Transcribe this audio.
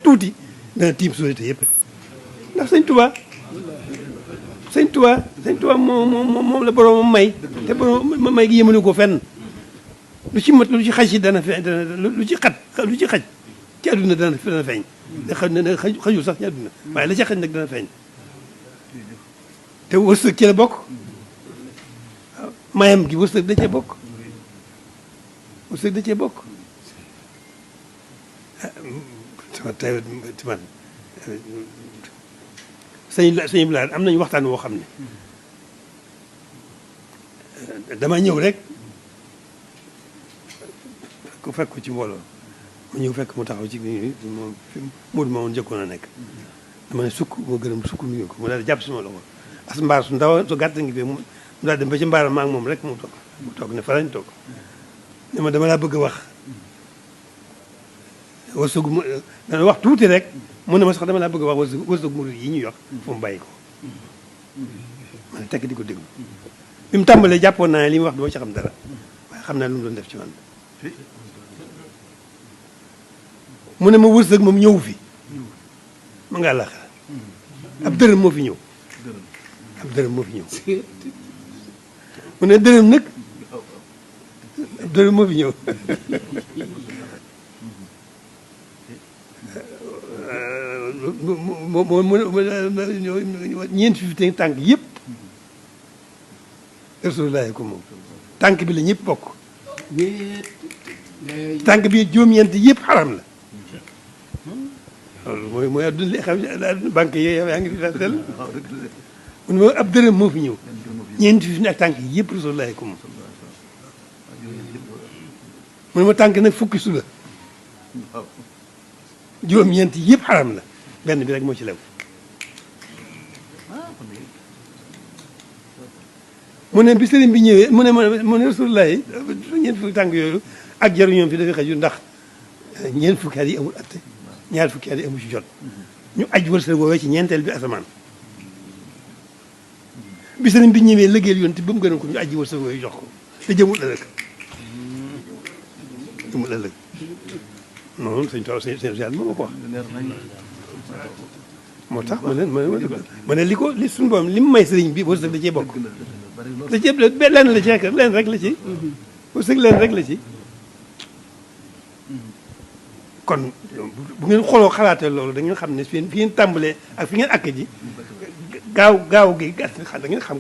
tuuti dana tiim société yëpp ndax sëñ Tuubaa moom la boroomam may te boroom may gi yëmale ko fenn lu ci mat lu ci xaj ci dana feeñ lu ci xaj ci àdduna dana feeñ da xajul sax ci àdduna waaye la ci xaj nag dana feeñ te wërsëg ci la bokk waaw mayam gi wërsëg da cee bokk tey man sëñ Bilane am nañu waxtaan woo xam ne dama ñëw rek fekk ko ci mbooloo mu ñëw fekk mu taxaw ci moom Modou ma woon jëkkoon a nekk dama ne sukk moo gërëm sukk nuyu ko mu daal di jàpp suma loxo as mbaar su ndaw su gàtt ngi fi mu daal dem ba ci mbaaram maa ngi moom rek mu toog ne fa lañ toog ne ma dama laa bëgg a wax wërsëgu mu dana wax tuuti rek mu ne ma sax dama laa bëgg a wax wërsëgu mu yi ñuy wax fu mu bàyyi ko ma ne tekk di ko déglu bi mu tàmbalee jàppoon naa ne li mu wax duma ci xam dara waaye xam naa lu mu doon def ci man mu ne ma wërsëg moom ñëw fi ma nga àllaaxira ab dërëm moo fi ñëw mu ne dërëm nag ab dërëm moo fi ñëw ñeent fi tànk yëpp Rasulullah ko moom tànk bi la ñëpp bokk tànk bi juróom-ñeent yëpp xaram la loolu mooy adduna li xam banque yi yaa ngi fi fees del mu ne ma ab dërëm moo fi ñëw ñeent fi ak tànk yëpp Rasulullah ko moom mu ne ma tànk nag fukki su la juróom-ñeent yëpp xaram la benn bi rek moo ci lew mu ne bi sëriñ bi ñëwee mu ne Rasulullah yi ñeent fukki tànk yooyu ak jaru ñoom fi dafay xaju ndax ñeent fukki at yi amul atte ñaar fukki at yi amul ci jot ñu aj wërsëg woowee ci ñeenteel bi asamaan bi sëriñ bi ñëwee liggéeyal yoon te ba mu gënoon ko ñu aj wërsëg woowee jox ko te jëmul ëllëg noonu sëñ Tuubaa sëñ Tuubaa moo ko wax moo tax ma ne li suñu borom li mu may sëriñ bi wërsëg da cee bokk da cee lenn la ci rek lenn rek la ci wërsëg lenn rek la ci kon bu ngeen xooloo xalaatee loolu da ngeen xam ne fi ngeen tàmbalee ak fi ngeen àkk ji gaaw gi gàtt da ngeen xam